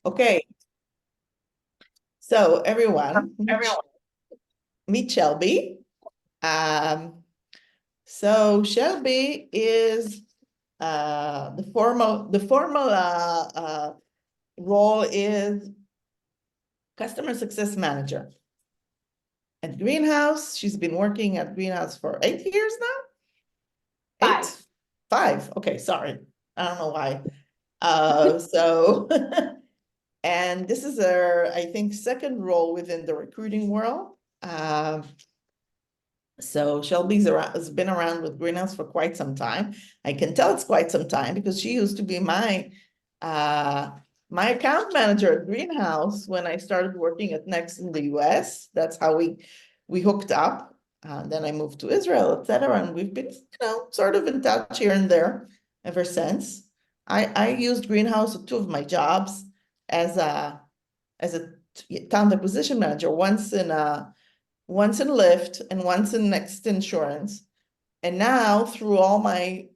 Okay, so everyone, meet Shelby. Um, so Shelby is the formal role is customer success manager at Greenhouse. She's been working at Greenhouse for 8 years now. 8, Five. 5. Okay, sorry, I don't know why. So and this is her, I think, second role within the recruiting world. So Shelby's has been around with Greenhouse for quite some time. I can tell it's quite some time because she used to be uh, my account manager at Greenhouse when I started working at Next in the US. That's how we hooked up. Then I moved to Israel, etc. And we've been, sort of in touch here and there ever since. I used Greenhouse at two of my jobs as a talent acquisition manager, once in Lyft and once in Next Insurance. And now through all my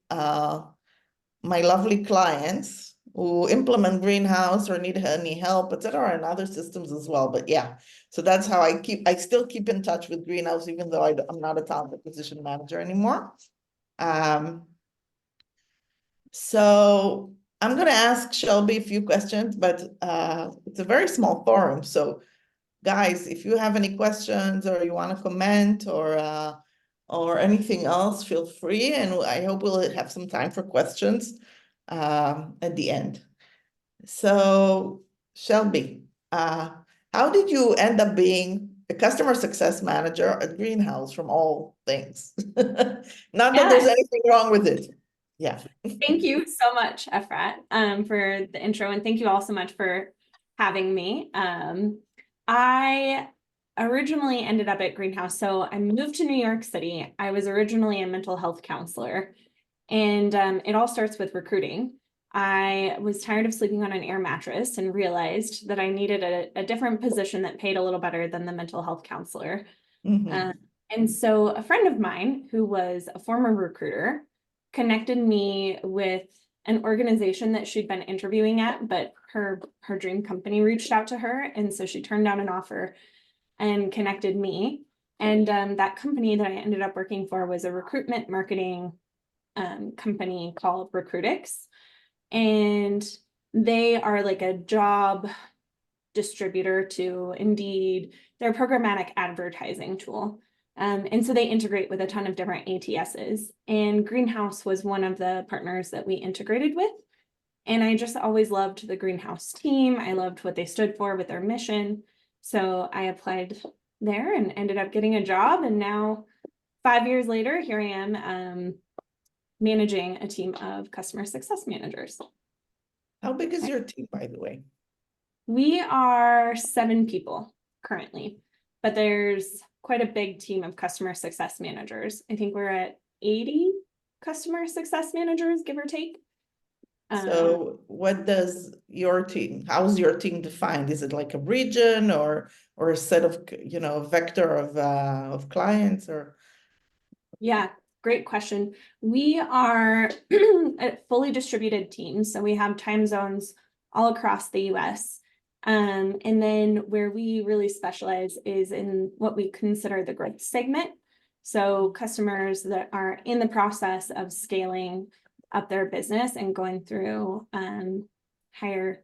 lovely clients who implement Greenhouse or need any help, etc., and other systems as well. But yeah, so that's how I still keep in touch with Greenhouse, even though I'm not a talent acquisition manager anymore. Um, so I'm going to ask Shelby a few questions, but it's a very small forum. So guys, if you have any questions or you want to comment or anything else, feel free. And I hope we'll have some time for questions at the end. So, Shelby, how did you end up being a customer success manager at Greenhouse from all things? Not that there's Yeah. anything wrong with it. Yeah. Thank you so much, Efrat, for the intro, and thank you all so much for having me. I originally ended up at Greenhouse. So I moved to New York City. I was originally a mental health counselor, and it all starts with recruiting. I was tired of sleeping on an air mattress and realized that I needed a different position that paid a little better than the mental health counselor. Mhm. Um, and so a friend of mine who was a former recruiter connected me with an organization that she'd been interviewing at, but her dream company reached out to her. And so she turned down an offer and connected me. And that company that I ended up working for was a recruitment marketing company called Recruitix. And they are like a job distributor to Indeed, their programmatic advertising tool. And so they integrate with a ton of different ATSs. And Greenhouse was one of the partners that we integrated with. And I just always loved the Greenhouse team. I loved what they stood for with their mission. So I applied there and ended up getting a job. And now, 5 years later, here I am managing a team of customer success managers. How big is your team, by the way? We are 7 people currently, but there's quite a big team of customer success managers. I think we're at 80 customer success managers, give or take. So what does your team, how's your team defined? Is it like a region or a set of, vector of clients or? Yeah, great question. We are a fully distributed team, so we have time zones all across the US. And then where we really specialize is in what we consider the growth segment. So customers that are in the process of scaling up their business and going through higher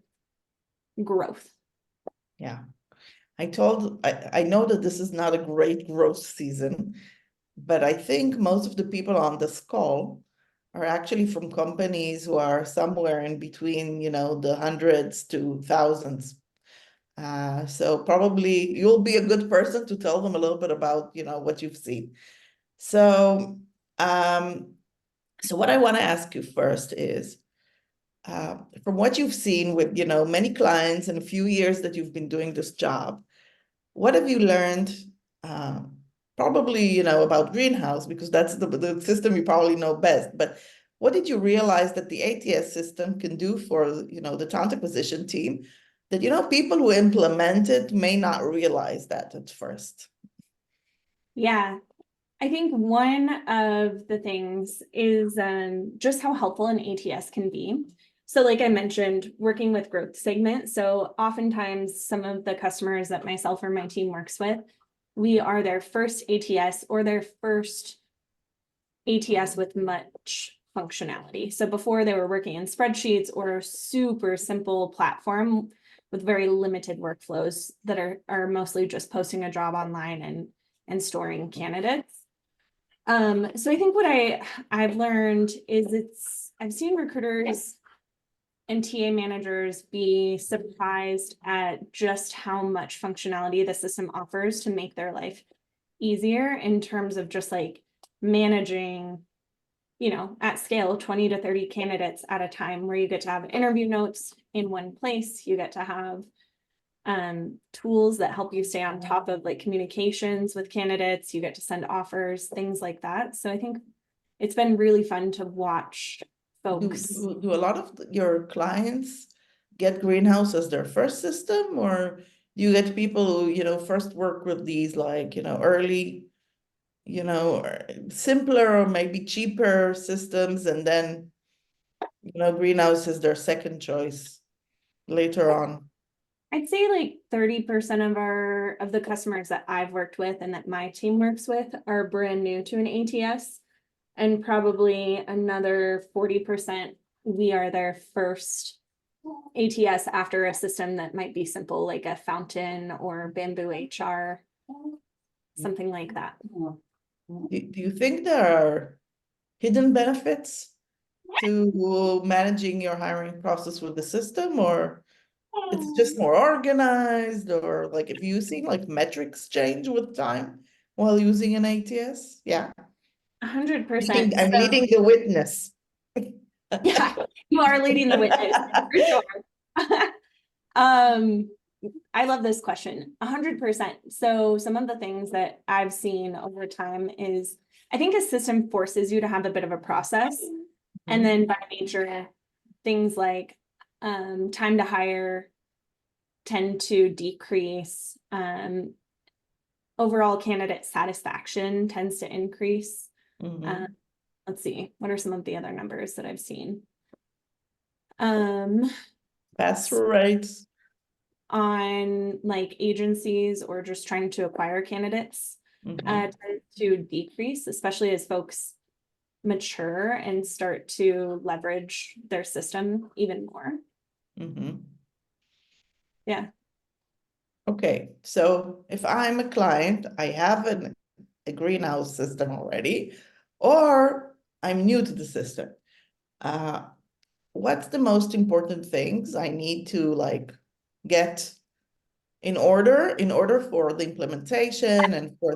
growth. Yeah. I know that this is not a great growth season, but I think most of the people on this call are actually from companies who are somewhere in between, the hundreds to thousands. So probably you'll be a good person to tell them a little bit about, what you've seen. So, so what I want to ask you first is, from what you've seen with, many clients and a few years that you've been doing this job, what have you learned? Uh, Probably, about Greenhouse, because that's the system you probably know best. But what did you realize that the ATS system can do for, the talent acquisition team that, people who implement it may not realize that at first? Yeah, I think one of the things is just how helpful an ATS can be. So like I mentioned, working with growth segment. So oftentimes some of the customers that myself or my team works with, we are their first ATS or their first ATS with much functionality. So before they were working in spreadsheets or a super simple platform with very limited workflows that are mostly just posting a job online and storing candidates. So I think what I've learned is I've seen recruiters and TA managers be surprised at just how much functionality the system offers to make their life easier in terms of just like managing, at scale, 20 to 30 candidates at a time, where you get to have interview notes in one place. You get to have tools that help you stay on top of like communications with candidates. You get to send offers, things like that. So I think it's been really fun to watch folks. Do a lot of your clients get Greenhouse as their first system, or do you get people who, first work with these like, early, simpler or maybe cheaper systems, and then, Greenhouse is their second choice later on? I'd say like 30% of the customers that I've worked with and that my team works with are brand new to an ATS. And probably another 40%, we are their first ATS after a system that might be simple, like a Fountain or Bamboo HR, something like that. Do you think there are hidden benefits to managing your hiring process with the system, or it's just more organized, or like if you see like metrics change with time while using an ATS? Yeah. 100%. I'm leading the witness. Yeah, you are leading the witness for sure. I love this question. 100%. So some of the things that I've seen over time is I think a system forces you to have a bit of a process. And then by nature, things like time to hire tend to decrease. Overall candidate satisfaction tends to increase. Let's see, what are some of the other numbers that I've seen? Pass-through rates on like agencies or just trying to acquire candidates tend to decrease, especially as folks mature and start to leverage their system even more. Yeah. Okay, so if I'm a client, I have a Greenhouse system already, or I'm new to the system. What's the most important things I need to like get in order for the implementation and for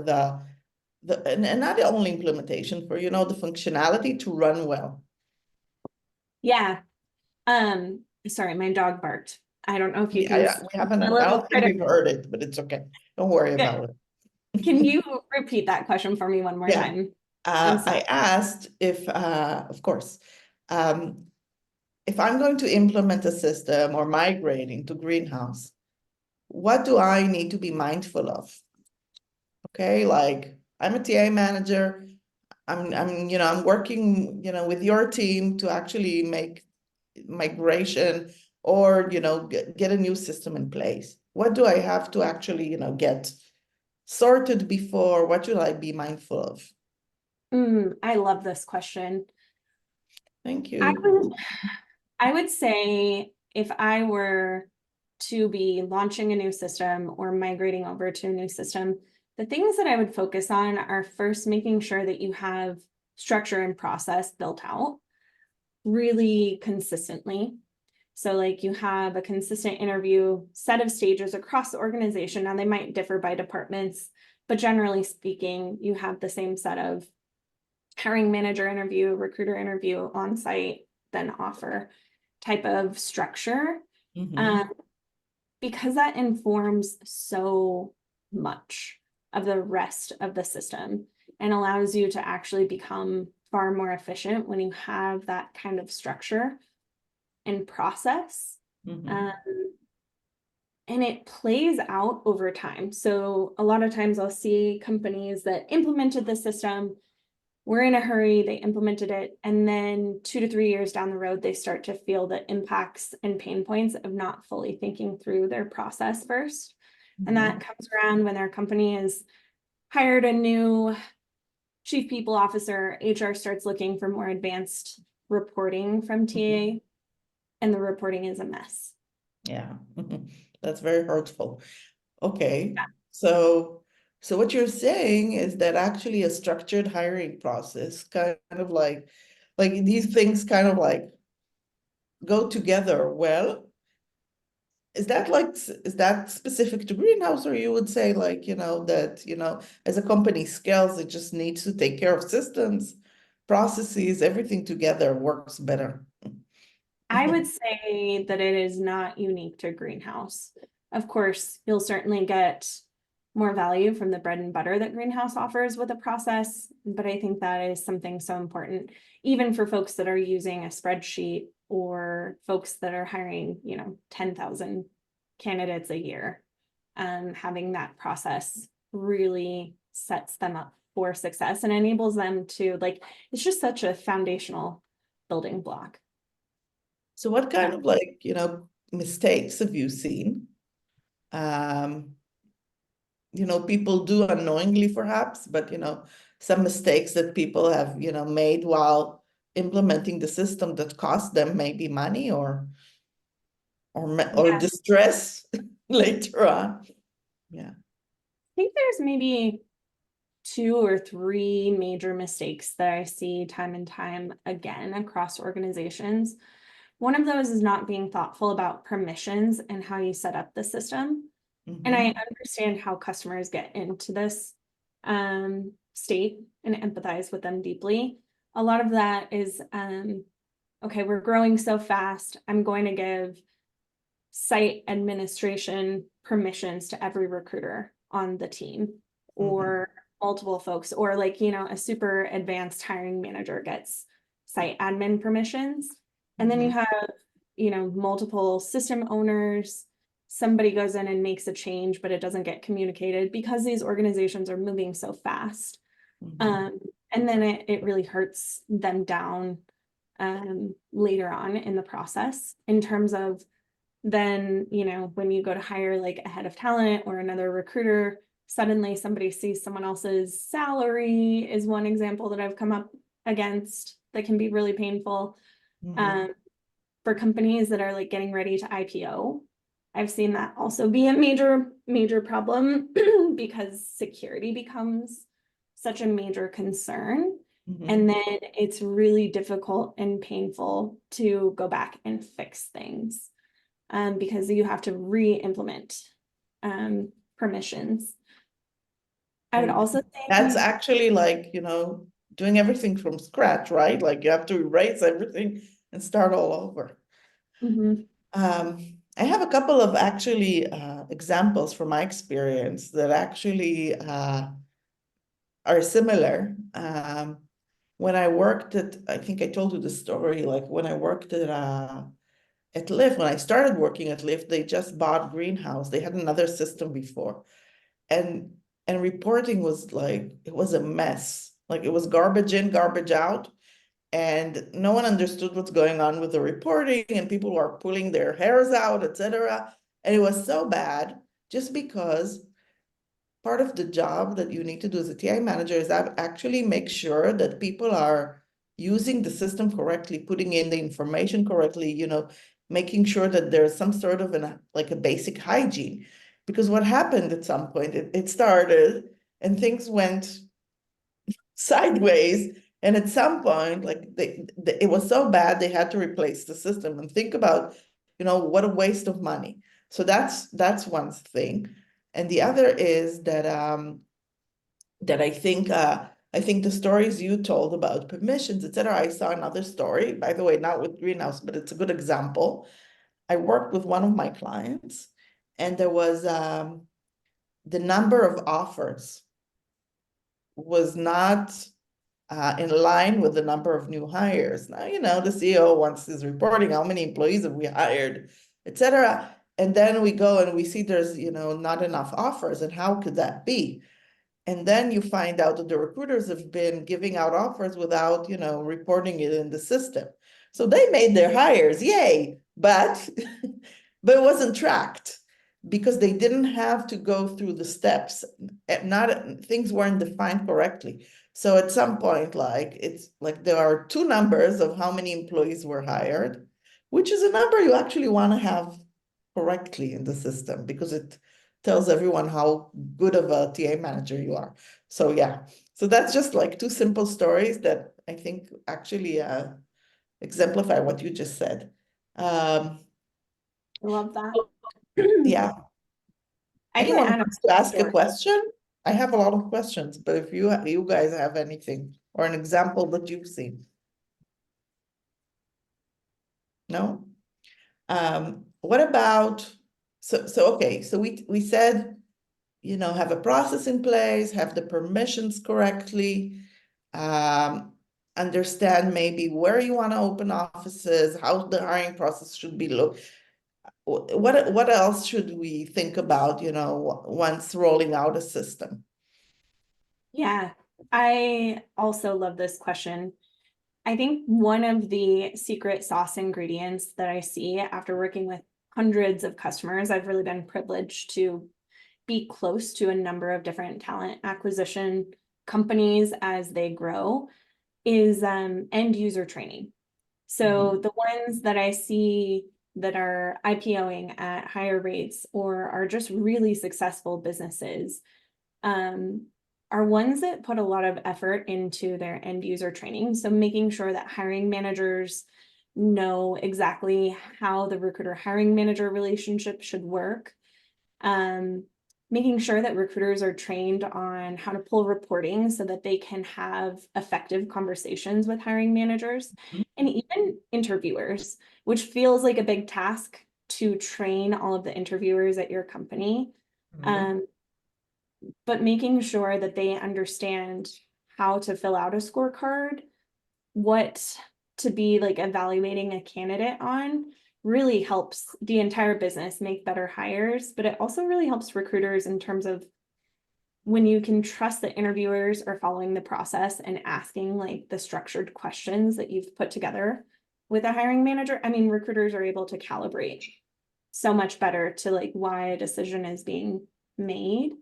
and not the only implementation, for the functionality to run well? Yeah. Sorry, my dog barked. I don't know if you can We see haven't, a I little don't think we've heard it, but it's okay. Don't worry about it. Can you repeat that question for me one more Yeah. time? I asked if, of course, if I'm going to implement a system or migrating to Greenhouse, what do I need to be mindful of? Okay, like I'm a TA manager. I'm working, with your team to actually make migration or, get a new system in place. What do I have to actually, get sorted before? What should I be mindful of? I love this question. Thank you. I would say if I were to be launching a new system or migrating over to a new system, the things that I would focus on are first making sure that you have structure and process built out really consistently. So like you have a consistent interview set of stages across the organization. Now they might differ by departments, but generally speaking, you have the same set of hiring manager interview, recruiter interview, on-site, then offer type of structure. Because that informs so much of the rest of the system and allows you to actually become far more efficient when you have that kind of structure and process. And it plays out over time. So a lot of times I'll see companies that implemented the system were in a hurry, they implemented it, and then 2 to 3 years down the road, they start to feel the impacts and pain points of not fully thinking through their process first. And that comes around when their company has hired a new chief people officer, HR starts looking for more advanced reporting from TA, and the reporting is a mess. Yeah, that's very hurtful. Okay, so what you're saying is that actually a structured hiring process kind of like these things kind of like go together well. Is that specific to greenhouse, or you would say like, that, as a company scales, it just needs to take care of systems, processes, everything together works better. I would say that it is not unique to greenhouse. Of course, you'll certainly get more value from the bread and butter that greenhouse offers with a process, but I think that is something so important, even for folks that are using a spreadsheet or folks that are hiring, 10,000 candidates a year. Having that process really sets them up for success and enables them to, like, it's just such a foundational building block. So what kind of like, mistakes have you seen? Um, people do unknowingly perhaps, but some mistakes that people have, made while implementing the system that cost them maybe money or Yeah. distress later on. Yeah. I think there's maybe 2 or 3 major mistakes that I see time and time again across organizations. One of those is not being thoughtful about permissions and how you set up the system. And I understand how customers get into this state and empathize with them deeply. A lot of that is, okay, we're growing so fast. I'm going to give site administration permissions to every recruiter on the team, or multiple folks, or like, a super advanced hiring manager gets site admin permissions. And then you have, multiple system owners. Somebody goes in and makes a change, but it doesn't get communicated because these organizations are moving so fast. And then it really hurts them down later on in the process in terms of then, when you go to hire like a head of talent or another recruiter, suddenly somebody sees someone else's salary is one example that I've come up against that can be really painful. For companies that are like getting ready to IPO, I've seen that also be a major problem because security becomes such a major concern. And then it's really difficult and painful to go back and fix things. Because you have to re-implement permissions. I would also say that's actually like, doing everything from scratch, right? Like you have to erase everything and start all over. I have a couple of actually examples from my experience that actually are similar. When I worked I think I told you the story, like when I worked at Lyft, when I started working at Lyft, they just bought Greenhouse. They had another system before. And reporting was like, it was a mess. Like it was garbage in, garbage out. And no one understood what's going on with the reporting, and people were pulling their hairs out, etc. And it was so bad just because part of the job that you need to do as a TI manager is actually make sure that people are using the system correctly, putting in the information correctly, making sure that there's some sort of like a basic hygiene. Because what happened at some point, it started and things went sideways. And at some point, like it was so bad, they had to replace the system. And think about, what a waste of money. So that's one thing. And the other is that that I think the stories you told about permissions, etc. I saw another story, by the way, not with Greenhouse, but it's a good example. I worked with one of my clients, and there was the number of offers was not in line with the number of new hires. Now, the CEO wants his reporting, how many employees have we hired, etc. And then we go and we see there's, not enough offers. And how could that be? And then you find out that the recruiters have been giving out offers without, reporting it in the system. So they made their hires, yay, but but it wasn't tracked because they didn't have to go through the steps. Not things weren't defined correctly. So at some point, like it's like there are two numbers of how many employees were hired, which is a number you actually want to have correctly in the system because it tells everyone how good of a TA manager you are. So yeah, so that's just like two simple stories that I think actually exemplify what you just said. I love that. Yeah. I can Anyone add wants to a ask a story. question? I have a lot of questions, but if you guys have anything or an example that you've seen. No? What about so okay, so we said, have a process in place, have the permissions correctly, understand maybe where you want to open offices, how the hiring process should be look. What else should we think about, once rolling out a system? Yeah, I also love this question. I think one of the secret sauce ingredients that I see after working with hundreds of customers, I've really been privileged to be close to a number of different talent acquisition companies as they grow, is end user training. So the ones that I see that are IPOing at higher rates or are just really successful businesses, um, are ones that put a lot of effort into their end user training. So making sure that hiring managers know exactly how the recruiter hiring manager relationship should work. Making sure that recruiters are trained on how to pull reporting so that they can have effective conversations with hiring managers and even interviewers, which feels like a big task to train all of the interviewers at your company. Um, but making sure that they understand how to fill out a scorecard, what to be like evaluating a candidate on really helps the entire business make better hires, but it also really helps recruiters in terms of when you can trust that interviewers are following the process and asking like the structured questions that you've put together with a hiring manager. I mean, recruiters are able to calibrate so much better to like why a decision is being made.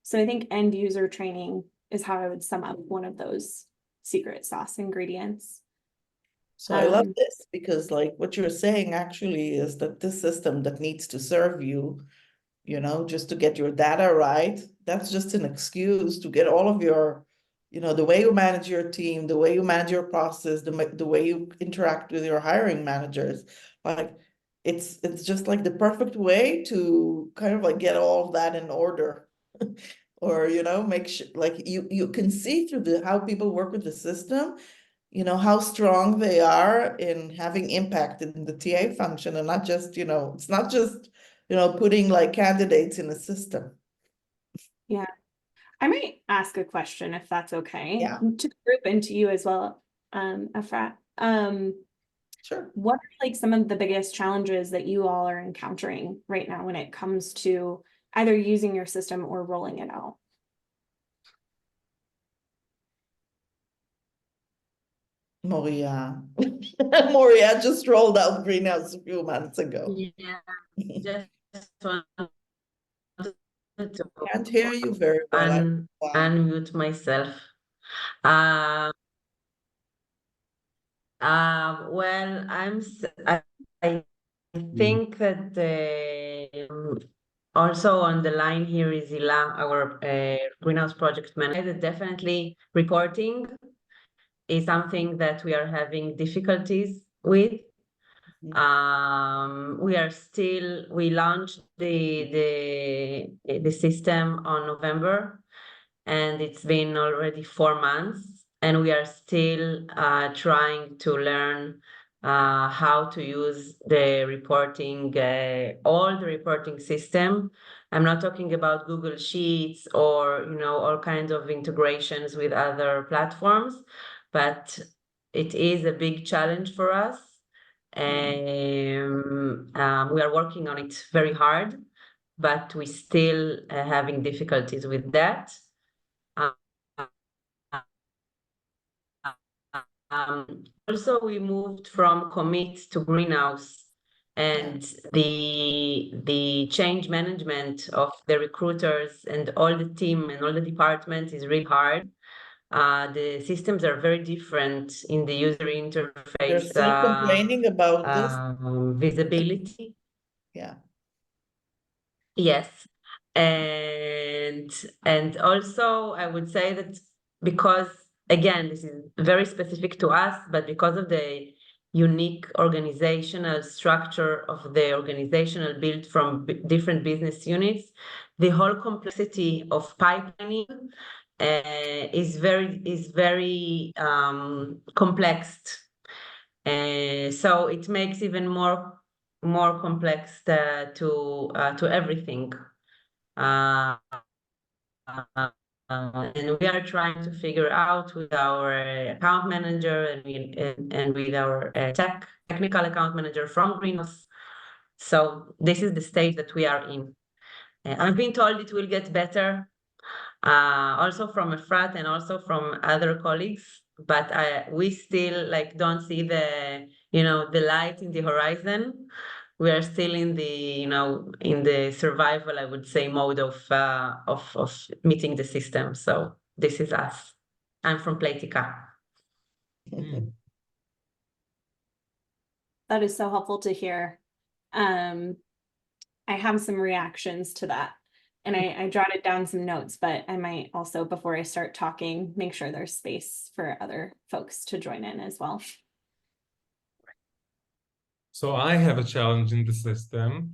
So I think end user training is how I would sum up one of those secret sauce ingredients. So I love this because like what you're saying actually is that this system that needs to serve you, just to get your data right, that's just an excuse to get all of your, the way you manage your team, the way you manage your process, the way you interact with your hiring managers. Like it's just like the perfect way to kind of like get all of that in order. Or, make sure like you can see through how people work with the system, how strong they are in having impact in the TA function and not just, it's not just, putting like candidates in a system. Yeah, I might ask a question if that's okay Yeah, to the group and to you as well, Efrat. sure. What are like some of the biggest challenges that you all are encountering right now when it comes to either using your system or rolling it out? Moria. Moria just rolled out Greenhouse a few months ago. Yeah, just wanted to Can't hear you very well. unmute myself. Um, well, I think that also on the line here is Ila, our greenhouse project manager. Definitely reporting is something that we are having difficulties with. We launched the system on November, and it's been already 4 months, and we are still trying to learn how to use the reporting, all the reporting system. I'm not talking about Google Sheets or all kinds of integrations with other platforms, but it is a big challenge for us. We are working on it very hard, but we still having difficulties with that. Also, we moved from commit to greenhouse, and the change management of the recruiters and all the team and all the departments is really hard. The systems are very different in the user They're interface, still complaining about this. visibility. Yeah. Yes. And also I would say that because, again, this is very specific to us, but because of the unique organizational structure of the organizational built from different business units, the whole complexity of pipelining is very complex. So it makes even more complex to everything. And we are trying to figure out with our account manager and with our technical account manager from Greenhouse. So this is the stage that we are in. I've been told it will get better, also from Efrat and also from other colleagues, but we still don't see the light in the horizon. We are still in the survival, I would say, mode of meeting the system. So this is us. I'm from Playtika. That is so helpful to hear. I have some reactions to that, and I jotted down some notes, but I might also, before I start talking, make sure there's space for other folks to join in as well. So I have a challenge in the system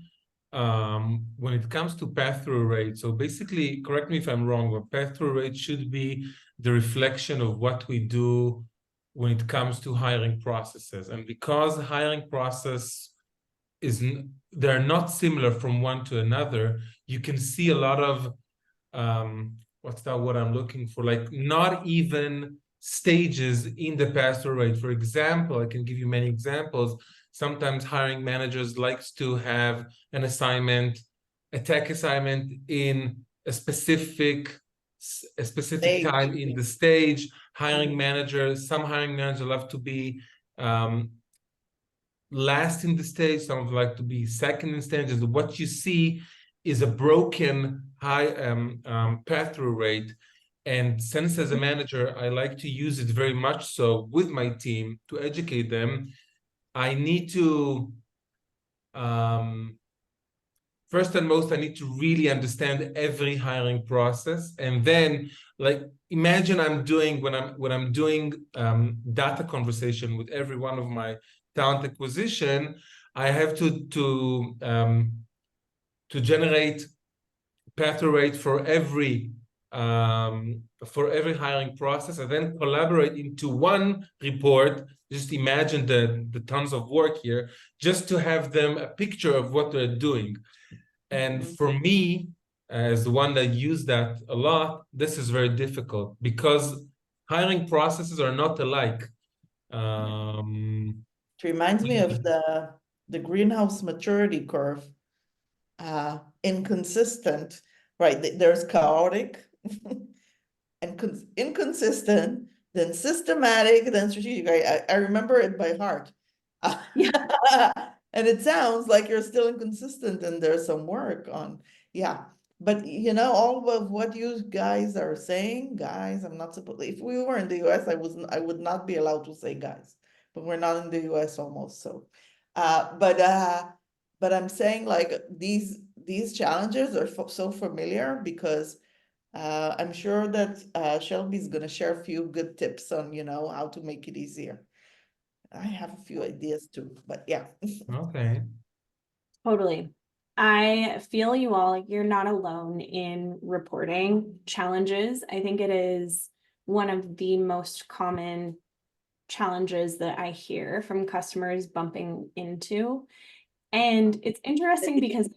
when it comes to pass-through rate. So basically, correct me if I'm wrong, but pass-through rate should be the reflection of what we do when it comes to hiring processes. And because the hiring process they're not similar from one to another, you can see a lot of what's that word I'm looking for? Like not even stages in the pass-through rate. For example, I can give you many examples. Sometimes hiring managers likes to have an assignment, a tech assignment in a specific time in the stage. Hiring managers, some hiring managers love to be last in the stage, some of like to be second in stages. What you see is a broken high pass-through rate. And since as a manager, I like to use it very much so with my team to educate them, I need to, first and most, I need to really understand every hiring process. And then like, imagine I'm doing, when I'm doing data conversation with every one of my talent acquisition, I have to generate pass-through rate for every hiring process, and then collaborate into one report. Just imagine the tons of work here, just to have them a picture of what they're doing. And for me, as the one that use that a lot, this is very difficult because hiring processes are not alike. It reminds me of the greenhouse maturity curve. Inconsistent, right? There's chaotic and inconsistent, then systematic, then strategic. I remember it by heart. And it sounds like you're still inconsistent and there's some work on, But all of what you guys are saying, guys, I'm not supposed, if we were in the US, I would not be allowed to say guys, but we're not in the US almost, so. But I'm saying like these challenges are so familiar because I'm sure that Shelby's gonna share a few good tips on, how to make it easier. I have a few ideas too, but yeah. Okay. Totally. I feel you all, you're not alone in reporting challenges. I think it is one of the most common challenges that I hear from customers bumping into. And it's interesting because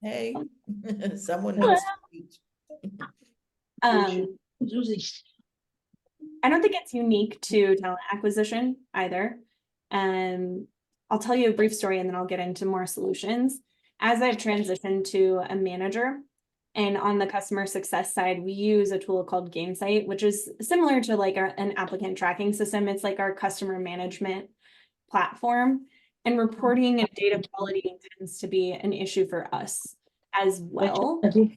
Hey, someone needs to eat. I don't think it's unique to talent acquisition either. I'll tell you a brief story and then I'll get into more solutions. As I've transitioned to a manager, And on the customer success side, we use a tool called Gainsight, which is similar to like an applicant tracking system. It's like our customer management platform. And reporting and data quality tends to be an issue for us as well. I don't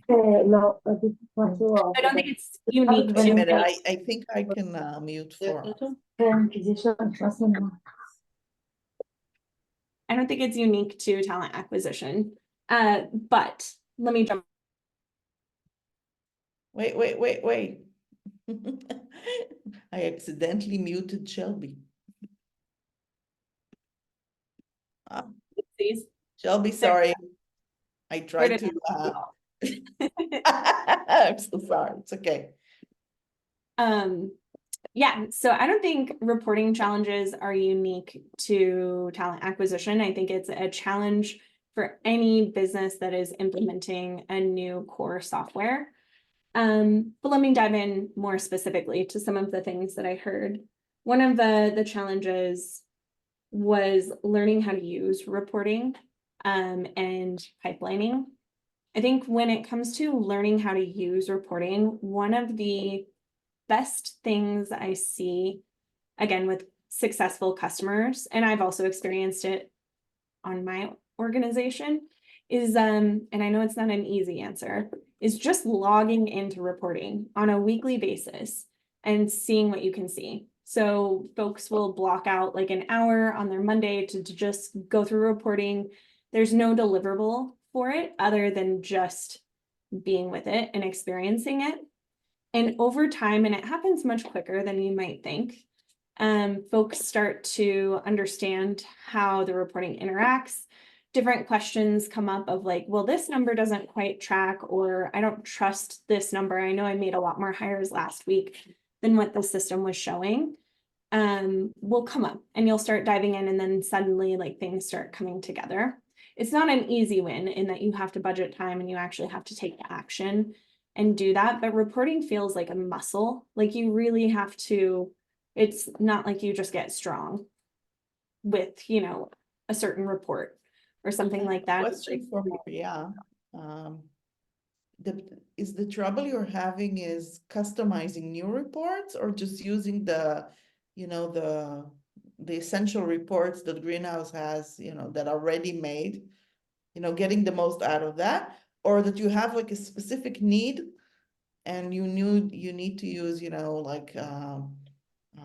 think it's unique Wait a to minute, I think I can mute for. I don't think it's unique to talent acquisition. But let me jump. Wait. I accidentally muted Shelby. Please. Shelby, sorry. I tried to. I'm so sorry. It's okay. Yeah, so I don't think reporting challenges are unique to talent acquisition. I think it's a challenge for any business that is implementing a new core software. But let me dive in more specifically to some of the things that I heard. One of the challenges was learning how to use reporting and pipelining. I think when it comes to learning how to use reporting, one of the best things I see, again, with successful customers, and I've also experienced it on my organization, is, and I know it's not an easy answer, is just logging into reporting on a weekly basis and seeing what you can see. So folks will block out like an hour on their Monday to just go through reporting. There's no deliverable for it other than just being with it and experiencing it. And over time, and it happens much quicker than you might think, folks start to understand how the reporting interacts. Different questions come up of like, well, this number doesn't quite track, or I don't trust this number. I know I made a lot more hires last week than what the system was showing. Will come up and you'll start diving in, and then suddenly like things start coming together. It's not an easy win in that you have to budget time and you actually have to take action and do that, but reporting feels like a muscle. Like you really have to, it's not like you just get strong with, you know, a certain report or something like that. Question for Maria. Is the trouble you're having is customizing new reports, or just using the, you know, the essential reports that Greenhouse has, you know, that are ready made, you know, getting the most out of that, or that you have like a specific need and you need to use, you know, like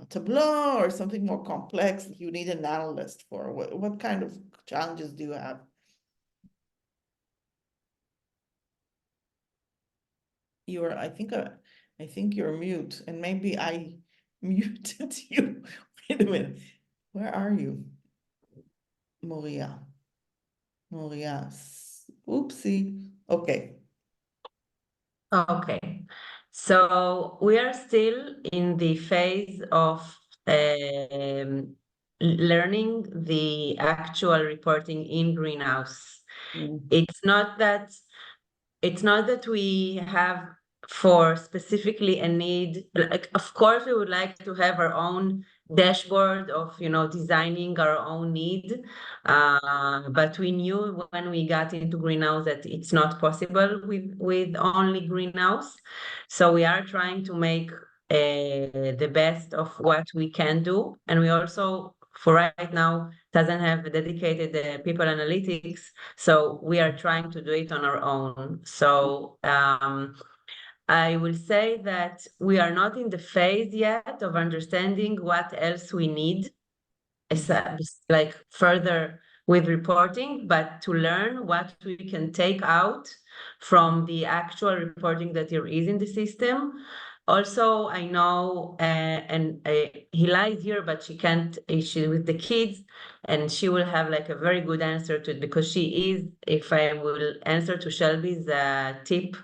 Tableau or something more complex that you need an analyst for? What kind of challenges do you have? I think you're mute, and maybe I muted you. Wait a minute. Where are you? Maria. Oopsie. Okay. Okay, so we are still in the phase of learning the actual reporting in Greenhouse. It's not that we have for specifically a need, like, of course we would like to have our own dashboard of, you know, designing our own need, but we knew when we got into Greenhouse that it's not possible with only Greenhouse. So we are trying to make the best of what we can do, and we also for right now doesn't have dedicated people analytics, so we are trying to do it on our own. So I will say that we are not in the phase yet of understanding what else we need, like further with reporting, but to learn what we can take out from the actual reporting that there is in the system. Also, I know, and Hila is here, but she can't, she's with the kids, and she will have like a very good answer to it, because she is, if I will answer to Shelby's tip,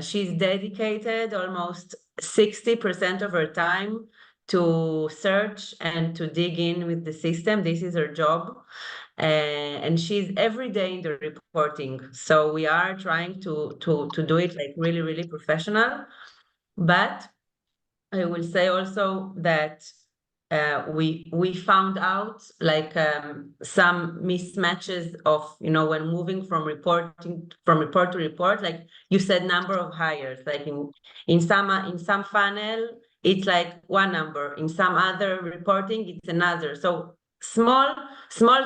she's dedicated almost 60% of her time to search and to dig in with the system. This is her job. And she's every day in the reporting. So we are trying to do it like really, really professional. But I will say also that we found out like some mismatches of, you know, when moving from report to report, like you said, number of hires, like in some funnel it's like one number, in some other reporting it's another. So small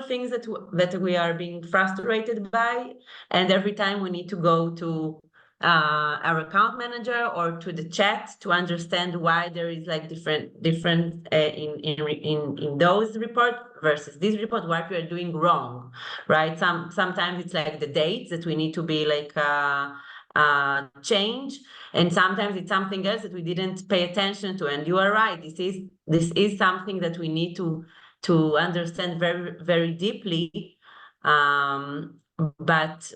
things that we are being frustrated by, and every time we need to go to our account manager or to the chat to understand why there is like different in those report versus this report, what we are doing wrong, right? Sometimes it's like the dates that we need to be like change, and sometimes it's something else that we didn't pay attention to. And you are right, this is something that we need to understand very, very deeply. But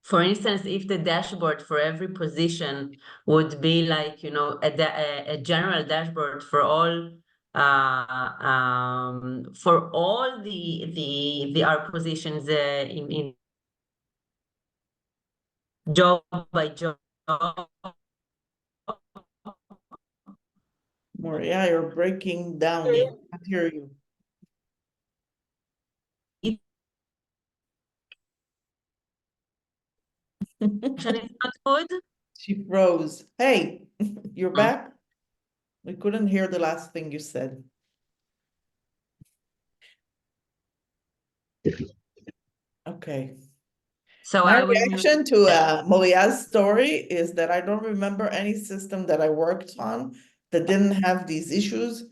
for instance, if the dashboard for every position would be like, you know, a general dashboard for all the our positions in job by job. Moria, you're breaking down. I can't hear you. Connection is not good. She froze. Hey, you're back? We couldn't hear the last thing you said. Okay. So My I was reaction to Moria's story is that I don't remember any system that I worked on that didn't have these issues.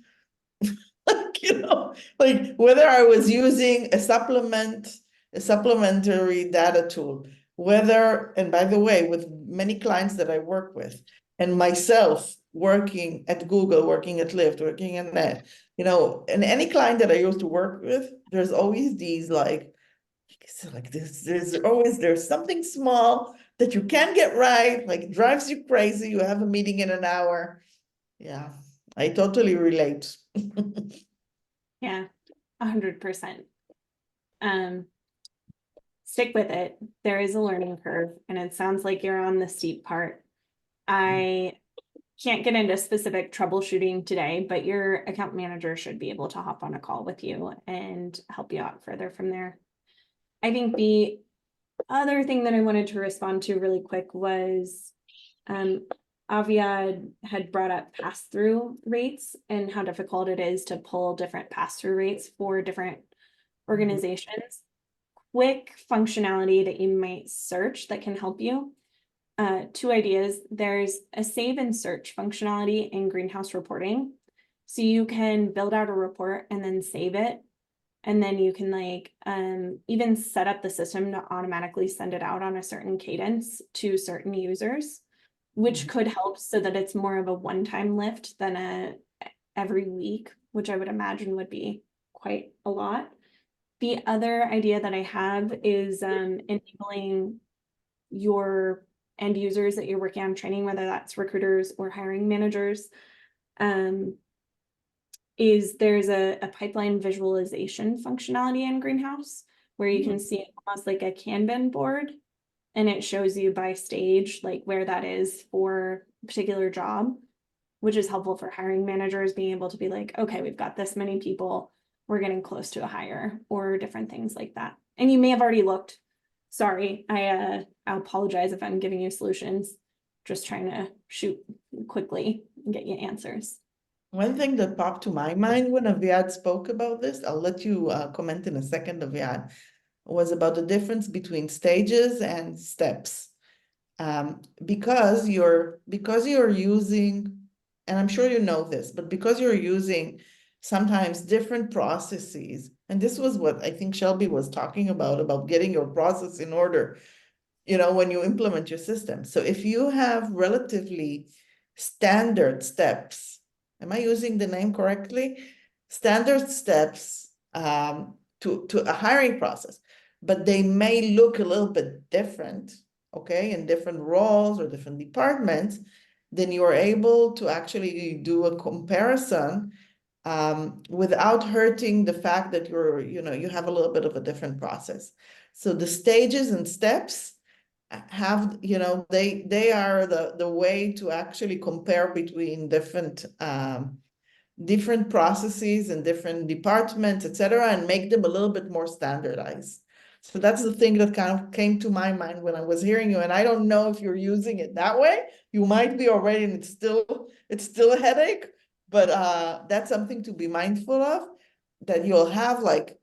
Like, you know, like whether I was using a supplementary data tool, whether, and by the way, with many clients that I work with, and myself working at Google, working at Lyft, working at Net, you know, and any client that I used to work with, there's always these like this, there's something small that you can't get right, like it drives you crazy. You have a meeting in an hour. Yeah, I totally relate. Yeah, 100%. Stick with it. There is a learning curve, and it sounds like you're on the steep part. I can't get into specific troubleshooting today, but your account manager should be able to hop on a call with you and help you out further from there. I think the other thing that I wanted to respond to really quick was Aviad had brought up pass-through rates and how difficult it is to pull different pass-through rates for different organizations. Quick functionality that you might search that can help you. Two ideas. There's a save and search functionality in Greenhouse reporting. So you can build out a report and then save it. And then you can like even set up the system to automatically send it out on a certain cadence to certain users, which could help so that it's more of a one-time lift than a every week, which I would imagine would be quite a lot. The other idea that I have is enabling your end users that you're working on training, whether that's recruiters or hiring managers, is there's a pipeline visualization functionality in Greenhouse where you can see almost like a Kanban board, and it shows you by stage like where that is for a particular job, which is helpful for hiring managers being able to be like, okay, we've got this many people, we're getting close to a hire, or different things like that. And you may have already looked. Sorry, I apologize if I'm giving you solutions. Just trying to shoot quickly and get you answers. One thing that popped to my mind when Aviad spoke about this, I'll let you comment in a second, Aviad, was about the difference between stages and steps. Because you're using, and I'm sure you know this, but because you're using sometimes different processes, and this was what I think Shelby was talking about getting your process in order, you know, when you implement your system. So if you have relatively standard steps, am I using the name correctly? Standard steps to a hiring process, but they may look a little bit different, okay, in different roles or different departments, then you are able to actually do a comparison without hurting the fact that you have a little bit of a different process. So the stages and steps have, they are the way to actually compare between different processes and different departments, etc., and make them a little bit more standardized. So that's the thing that kind of came to my mind when I was hearing you. And I don't know if you're using it that way. You might be already, and it's still a headache, but that's something to be mindful of, that you'll have like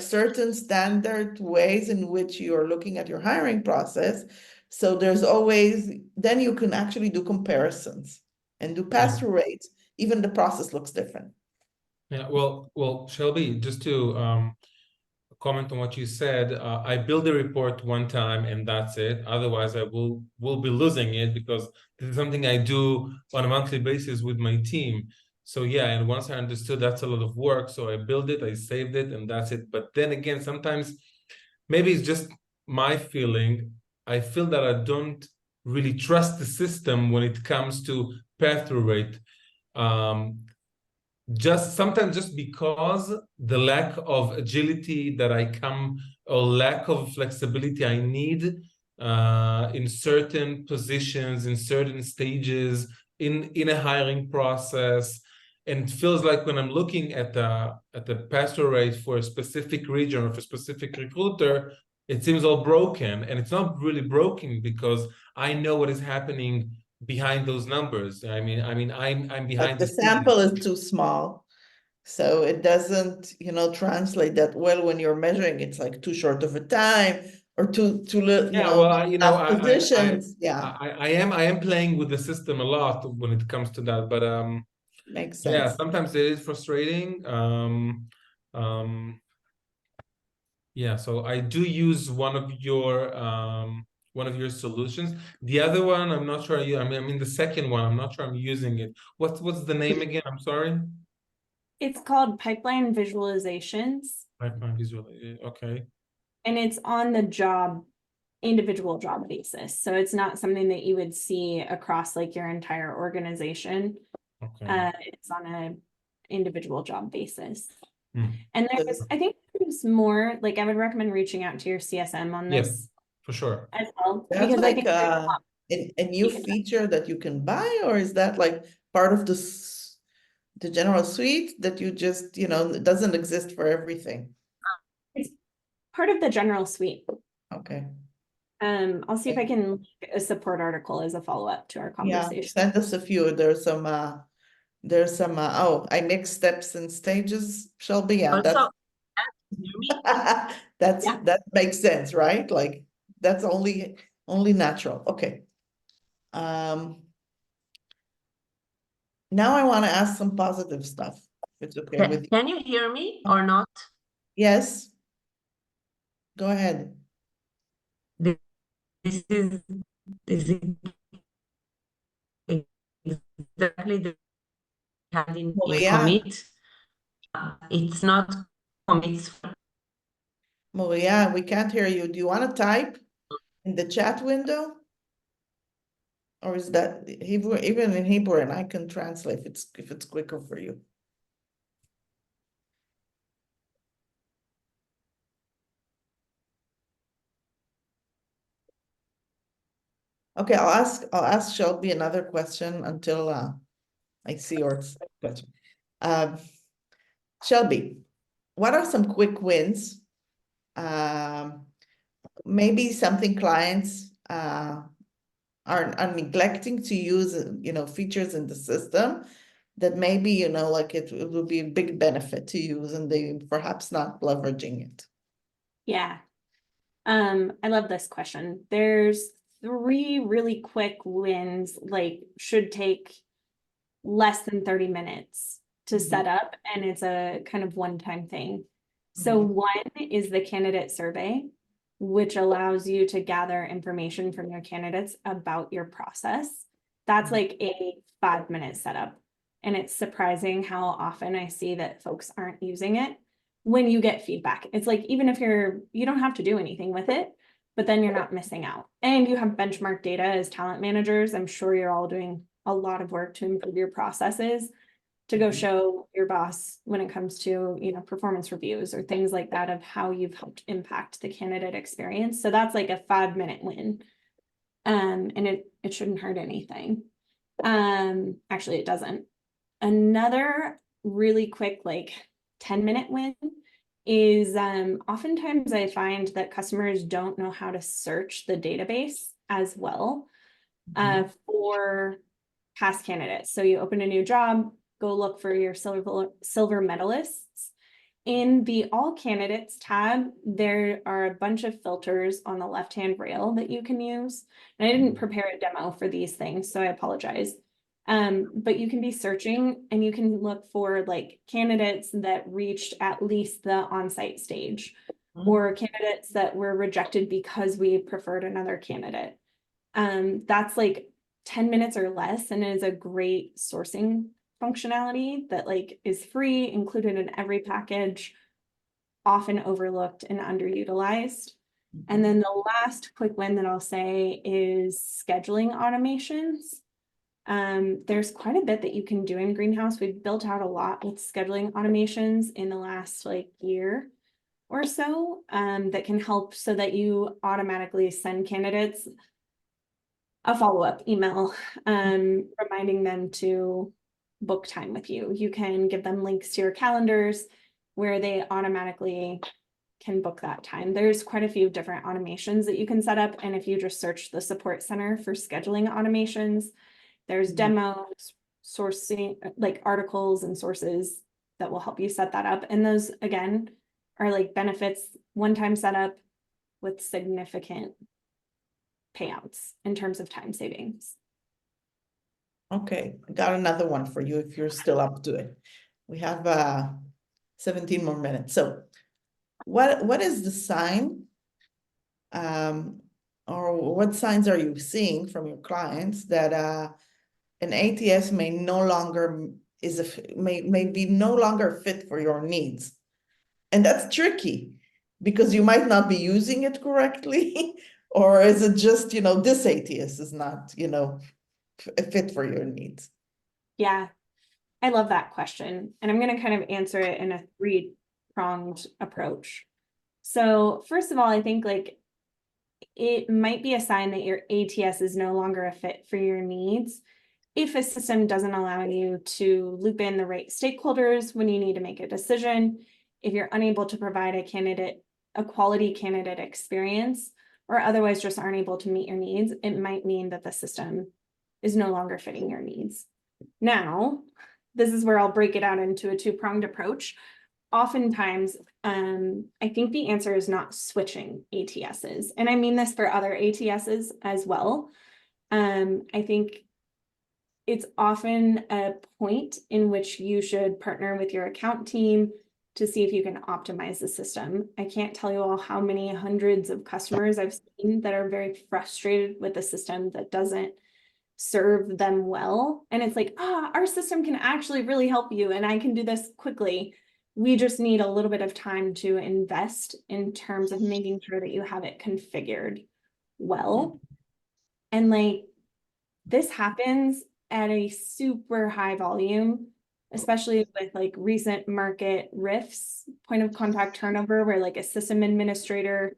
certain standard ways in which you're looking at your hiring process. So there's always, then you can actually do comparisons and do pass-through rates. Even the process looks different. Yeah, well, Shelby, just to comment on what you said, I build a report one time and that's it. Otherwise, I will be losing it, because this is something I do on a monthly basis with my team. So yeah, and once I understood that's a lot of work, so I build it, I saved it, and that's it. But then again, sometimes maybe it's just my feeling. I feel that I don't really trust the system when it comes to pass-through rate. Just because the lack of agility that I come, or lack of flexibility I need in certain positions, in certain stages, in a hiring process. And it feels like when I'm looking at the pass-through rate for a specific region or for a specific recruiter, it seems all broken. And it's not really broken, because I know what is happening behind those numbers. I'm behind But the the scenes. sample is too small. So it doesn't, translate that well when you're measuring. It's like too short of a time, or too little, Yeah, well, positions. Yeah, I am playing with the system a lot when it comes to that, but makes yeah, sense. sometimes it is frustrating. Yeah, so I do use one of your solutions. The other one, I'm not sure. I mean, the second one, I'm not sure I'm using it. What's the name again? I'm sorry. It's called pipeline visualizations, Pipeline visual. Okay. and it's on the individual job basis. So it's not something that you would see across like your entire organization. Okay. It's on an individual job basis. Hmm. And I think there's more, like I would recommend reaching out to your CSM on Yeah, this for sure. as well, That's because I like think there's a lot a new feature that you can buy, or is that like part of the general suite that you just, it doesn't exist for everything? It's part of the general suite. Okay. I'll see if I can link a support article as a follow-up to our Yeah, conversation. send us a few. There's some, I mixed steps and stages, Shelby. Yeah, Also, you mean? Yeah. that makes sense, right? Like that's only natural. Okay. Now I want to ask some positive stuff, if it's okay with you. Can you hear me or not? Yes. Go ahead. This is exactly the having Oh, in yeah. commit. It's not commits. Maria, we can't hear you. Do you want to type in the chat window? Or is that Hebrew, even in Hebrew, and I can translate if it's quicker for you. Okay, I'll ask Shelby another question until I see your question. Shelby, what are some quick wins? Maybe something clients are neglecting to use, features in the system that maybe, like it would be a big benefit to use, and they perhaps not leveraging it. Yeah. I love this question. There's 3 really quick wins, like should take less than 30 minutes to set up, and it's a kind of one-time thing. So one is the candidate survey, which allows you to gather information from your candidates about your process. That's like a 5-minute setup. And it's surprising how often I see that folks aren't using it when you get feedback. It's like, even if you don't have to do anything with it, but then you're not missing out. And you have benchmark data as talent managers. I'm sure you're all doing a lot of work to improve your processes to go show your boss when it comes to, performance reviews or things like that, of how you've helped impact the candidate experience. So that's like a 5-minute win. And it shouldn't hurt anything. Actually it doesn't. Another really quick, like 10-minute win is oftentimes I find that customers don't know how to search the database as well for past candidates. So you open a new job, go look for your silver medalists. In the All Candidates tab, there are a bunch of filters on the left-hand rail that you can use. And I didn't prepare a demo for these things, so I apologize. But you can be searching and you can look for like candidates that reached at least the on-site stage or candidates that were rejected because we preferred another candidate. That's like 10 minutes or less and is a great sourcing functionality that like is free, included in every package, often overlooked and underutilized. And then the last quick win that I'll say is scheduling automations. There's quite a bit that you can do in Greenhouse. We've built out a lot with scheduling automations in the last like year or so that can help so that you automatically send candidates a follow-up email reminding them to book time with you. You can give them links to your calendars where they automatically can book that time. There's quite a few different automations that you can set up. And if you just search the support center for scheduling automations, there's demos, sourcing, like articles and sources that will help you set that up. And those, again, are like benefits, one-time setup with significant payouts in terms of time savings. Okay, I got another one for you if you're still up to it. We have 17 more minutes. So what is the sign or what signs are you seeing from your clients that an ATS may no longer may be no longer fit for your needs? And that's tricky because you might not be using it correctly, or is it just, this ATS is not, fit for your needs? Yeah, I love that question. And I'm going to kind of answer it in a three-pronged approach. So first of all, I think like it might be a sign that your ATS is no longer a fit for your needs if a system doesn't allow you to loop in the right stakeholders when you need to make a decision, if you're unable to provide a quality candidate experience, or otherwise just aren't able to meet your needs, it might mean that the system is no longer fitting your needs. Now, this is where I'll break it out into a two-pronged approach. Oftentimes, I think the answer is not switching ATSs. And I mean this for other ATSs as well. I think it's often a point in which you should partner with your account team to see if you can optimize the system. I can't tell you all how many hundreds of customers I've seen that are very frustrated with the system that doesn't serve them well. And it's like, our system can actually really help you and I can do this quickly. We just need a little bit of time to invest in terms of making sure that you have it configured well. And like, this happens at a super high volume, especially with like recent market rifts, point of contact turnover, where like a system administrator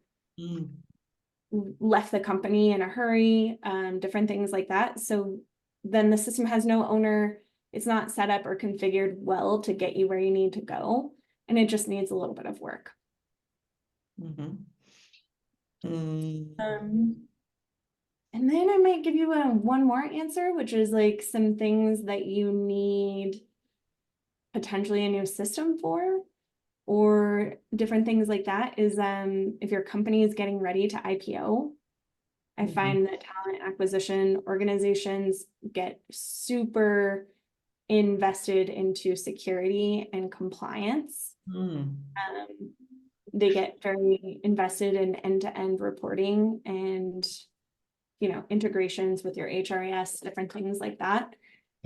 left the company in a hurry, different things like that. So then the system has no owner. It's not set up or configured well to get you where you need to go. And it just needs a little bit of work. And then I might give you one more answer, which is like some things that you need potentially a new system for, or different things like that is if your company is getting ready to IPO. I find that talent acquisition organizations get super invested into security and compliance. They get very invested in end-to-end reporting and integrations with your HRIS, different things like that.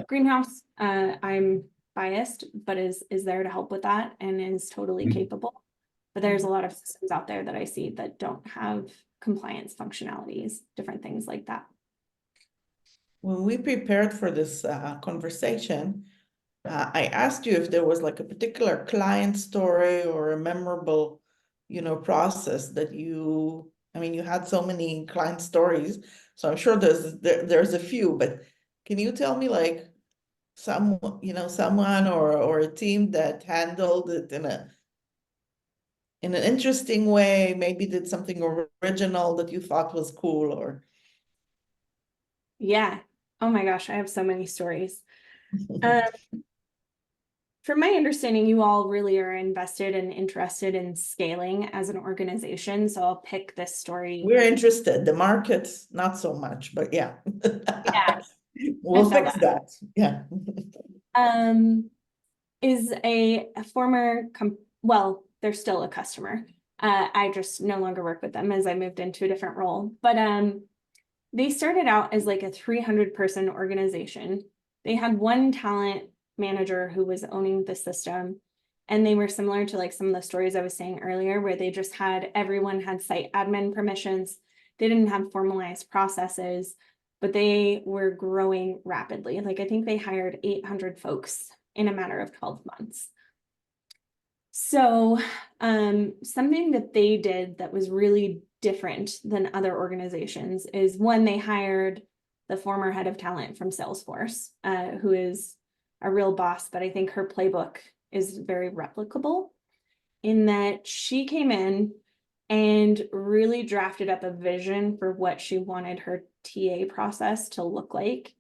Greenhouse, I'm biased, but is there to help with that and is totally capable. But there's a lot of systems out there that I see that don't have compliance functionalities, different things like that. When we prepared for this conversation, I asked you if there was like a particular client story or a memorable, process that you had so many client stories, so I'm sure there's a few, but can you tell me like someone or a team that handled it in an interesting way, maybe did something original that you thought was cool or Yeah. Oh my gosh, I have so many stories. Um, From my understanding, you all really are invested and interested in scaling as an organization. So I'll pick this story. we're interested. The market, not so much, but yeah. Yeah, We'll feel fix that. Yeah. Is a former well, they're still a customer. I just no longer work with them as I moved into a different role. But they started out as like a 300-person organization. They had one talent manager who was owning the system. And they were similar to like some of the stories I was saying earlier, where they just had everyone had site admin permissions. They didn't have formalized processes, but they were growing rapidly. Like I think they hired 800 folks in a matter of 12 months. So something that they did that was really different than other organizations is when they hired the former head of talent from Salesforce, who is a real boss, but I think her playbook is very replicable in that she came in and really drafted up a vision for what she wanted her TA process to look like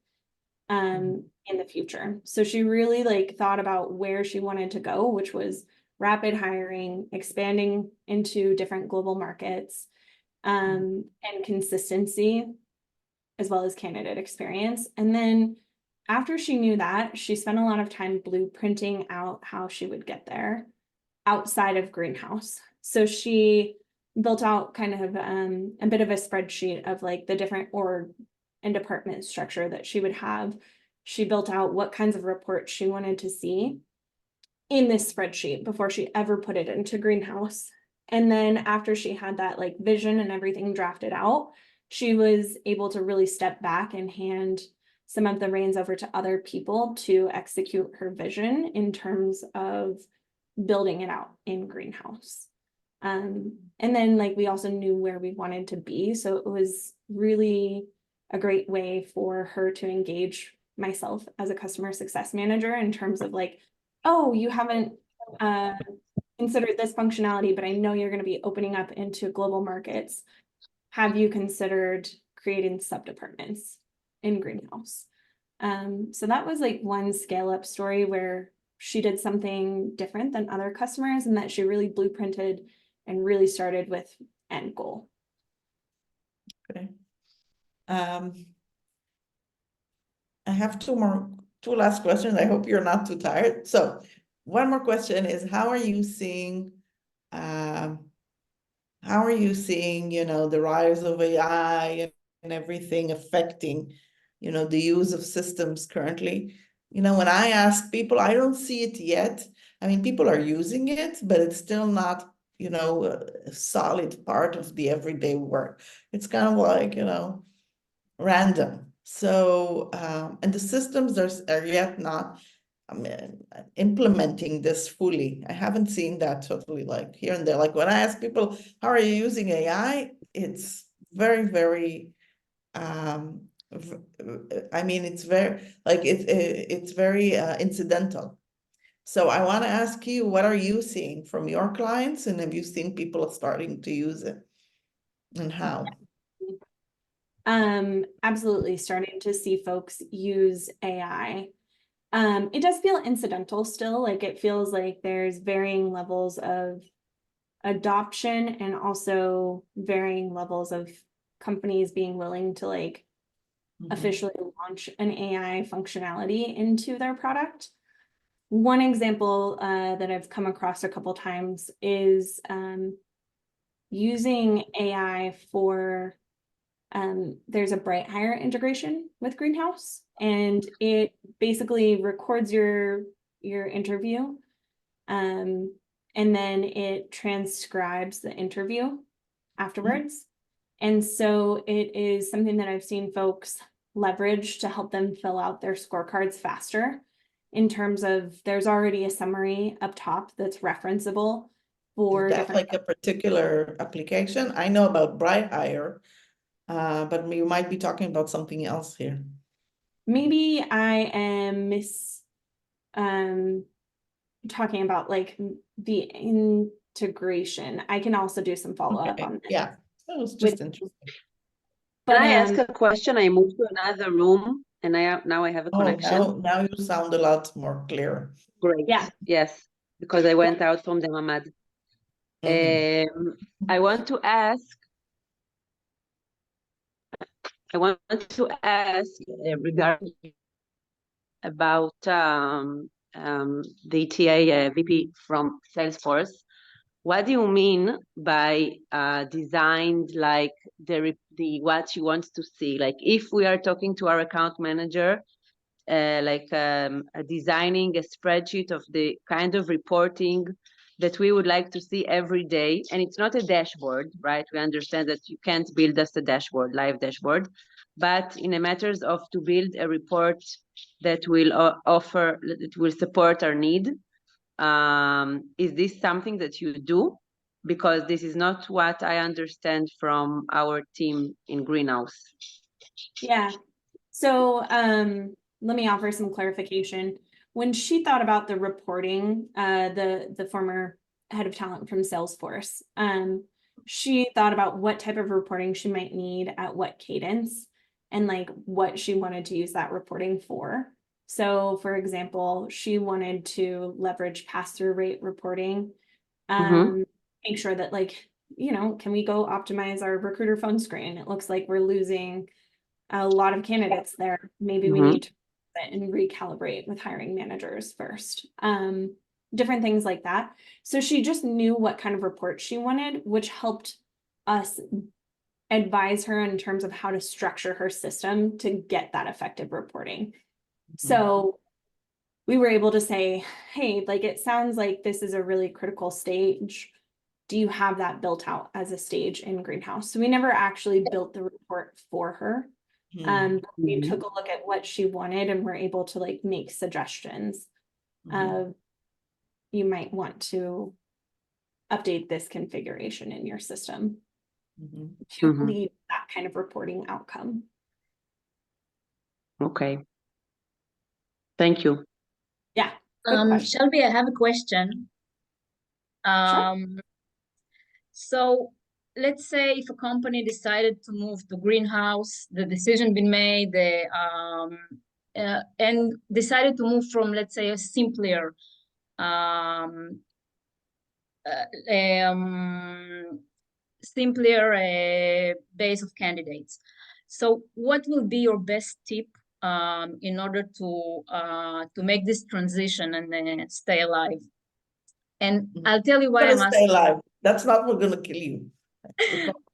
in the future. So she really like thought about where she wanted to go, which was rapid hiring, expanding into different global markets, and consistency, as well as candidate experience. And then after she knew that, she spent a lot of time blueprinting out how she would get there outside of Greenhouse. So she built out kind of a bit of a spreadsheet of like the different org and department structure that she would have. She built out what kinds of reports she wanted to see in this spreadsheet before she ever put it into Greenhouse. And then after she had that like vision and everything drafted out, she was able to really step back and hand some of the reins over to other people to execute her vision in terms of building it out in Greenhouse. And then like we also knew where we wanted to be. So it was really a great way for her to engage myself as a customer success manager in terms of like, oh, you haven't considered this functionality, but I know you're going to be opening up into global markets. Have you considered creating sub-departments in Greenhouse? So that was like one scale up story where she did something different than other customers and that she really blueprinted and really started with end goal. Okay. I have two last questions. I hope you're not too tired. So one more question is, how are you seeing, the rise of AI and everything affecting, the use of systems currently? When I ask people, I don't see it yet. I mean, people are using it, but it's still not, a solid part of the everyday work. It's kind of like, random. So, and the systems are yet not implementing this fully. I haven't seen that totally like here and there. Like when I ask people, how are you using AI? It's very, very, I mean, it's very, like, it's very incidental. So I want to ask you, what are you seeing from your clients? And have you seen people starting to use it? And how? Absolutely starting to see folks use AI. It does feel incidental still, like it feels like there's varying levels of adoption and also varying levels of companies being willing to like officially launch an AI functionality into their product. One example that I've come across a couple times is using AI for there's a Bright Hire integration with Greenhouse, and it basically records your interview, and then it transcribes the interview afterwards. And so it is something that I've seen folks leverage to help them fill out their scorecards faster in terms of there's already a summary up top that's referenceable for Is that different. like a particular application? I know about Bright Hire, but you might be talking about something else here. maybe I am talking about like the integration. I can also do some follow-up Okay, on this. yeah, that was just interesting. But Can I ask a question? I moved to another room and now I have a Oh, connection. now you sound a lot more clear. Great. yeah, Yes, because I went out from the mamad. Mhm. I want to ask regarding about the TA VP from Salesforce. What do you mean by designed like the what you want to see? Like if we are talking to our account manager, designing a spreadsheet of the kind of reporting that we would like to see every day, and it's not a dashboard, right? We understand that you can't build us a dashboard, live dashboard, but in a matters of to build a report that will that will support our need. Is this something that you do? Because this is not what I understand from our team in Greenhouse. yeah. So let me offer some clarification. When she thought about the reporting, the former head of talent from Salesforce, she thought about what type of reporting she might need at what cadence and like what she wanted to use that reporting for. So for example, she wanted to leverage pass-through rate reporting, make sure that like, can we go optimize our recruiter phone screen? It looks like we're losing a lot of candidates there. Maybe we need to and recalibrate with hiring managers first. Different things like that. So she just knew what kind of report she wanted, which helped us advise her in terms of how to structure her system to get that effective reporting. So we were able to say, hey, like it sounds like this is a really critical stage. Do you have that built out as a stage in Greenhouse? So we never actually built the report for her. We took a look at what she wanted and were able to like make suggestions of you might want to update this configuration in your system to lead that kind of reporting outcome. Okay. Thank you. Yeah. Good question. Shelby, I have a question. Sure. So let's say if a company decided to move to Greenhouse, the decision been made, and decided to move from, let's say, a simpler base of candidates. So what will be your best tip in order to make this transition and stay alive? And I'll tell you why I'm asking. Stay alive. That's not what's going to kill you.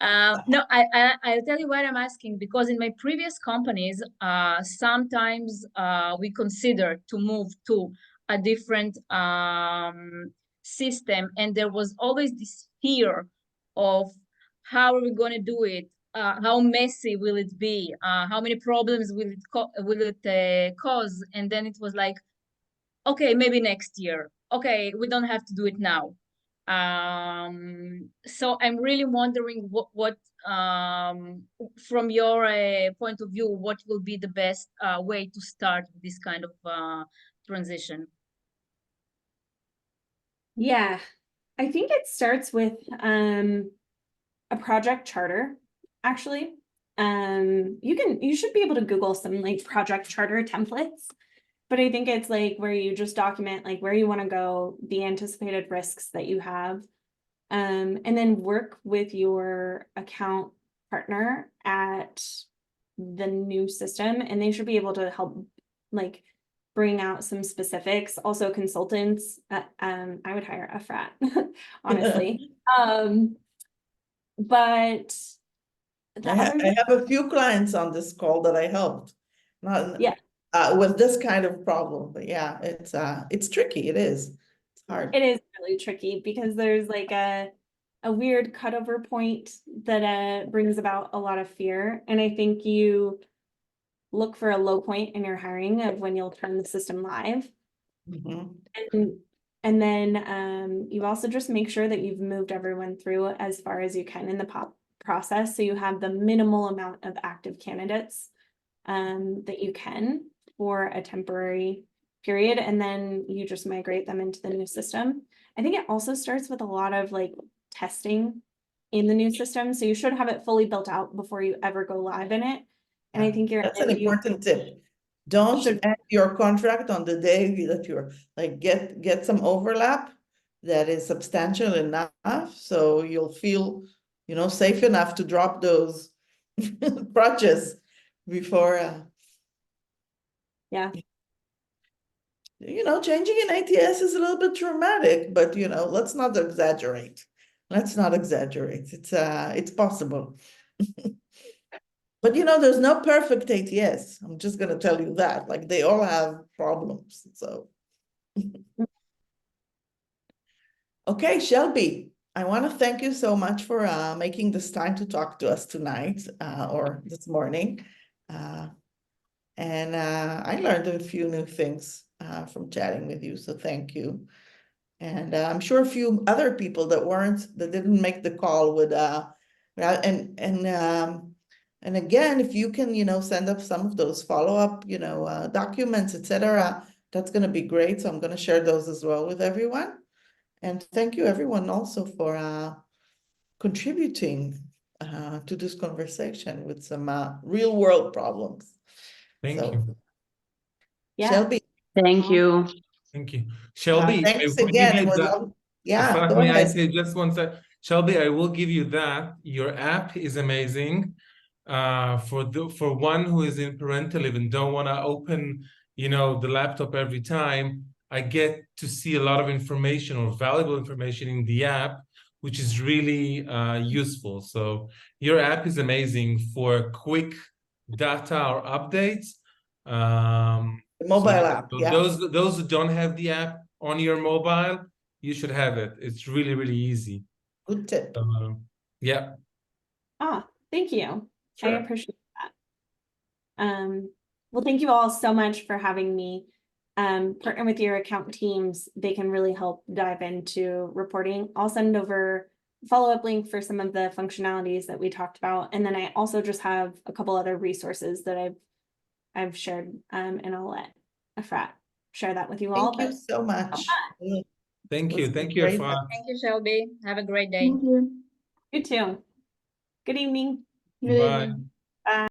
No, I'll tell you why I'm asking, because in my previous companies, sometimes we consider to move to a different system, and there was always this fear of how are we going to do it, how messy will it be, how many problems will it cause, and then it was like, okay, maybe next year. Okay, we don't have to do it now. So I'm really wondering what from your point of view, what will be the best way to start this kind of transition? Yeah, I think it starts with a project charter, actually. You should be able to Google some like project charter templates, but I think it's like where you just document like where you want to go, the anticipated risks that you have, and then work with your account partner at the new system, and they should be able to help like bring out some specifics. Also consultants, I would hire a frat, honestly. But I have a few clients on this call that I helped, not with this kind of problem. But yeah, it's tricky. It is. It's hard. It is really tricky because there's like a weird cutover point that brings about a lot of fear. And I think you look for a low point in your hiring of when you'll turn the system live. And then you also just make sure that you've moved everyone through as far as you can in the process, so you have the minimal amount of active candidates that you can for a temporary period, and then you just migrate them into the new system. I think it also starts with a lot of like testing in the new system, so you should have it fully built out before you ever go live in it. And I think that's an important tip. Don't Should- end your contract on the day that you're like, get some overlap that is substantial enough, so you'll feel, you know, safe enough to drop those projects before, Yeah. you know, changing an ATS is a little bit traumatic, but you know, let's not exaggerate. Let's not exaggerate. It's possible. But you know, there's no perfect ATS. I'm just gonna tell you that. Like they all have problems. So okay, Shelby, I want to thank you so much for making this time to talk to us tonight or this morning. And I learned a few new things from chatting with you, so thank you. And I'm sure a few other people that didn't make the call would and again, if you can, you know, send up some of those follow-up, you know, documents, etc., that's going to be great. So I'm going to share those as well with everyone. And thank you everyone also for contributing to this conversation with some real world problems. Thank So, you. Yeah. Shelby, Thank you. Thank you. Shelby, I thanks will give again. you It was the, yeah, if go may I ahead. say just one sec. Shelby, I will give you that. Your app is amazing. For one who is in parental leave and don't want to open, you know, the laptop every time, I get to see a lot of information or valuable information in the app, which is really useful. So your app is amazing for quick data or updates. The mobile So app, yeah. those who don't have the app on your mobile, you should have it. It's really, really easy. Good tip. Yeah. Thank you. I Sure. appreciate that. Well, thank you all so much for having me. Partner with your account teams. They can really help dive into reporting. I'll send over a follow-up link for some of the functionalities that we talked about. And then I also just have a couple other resources that I've shared, and I'll let Efrat share that with you all. Thank you so much. Thank you. Thank you, Great. Efrat. Thank you, Shelby. Have a great day. You too. Good evening. Bye.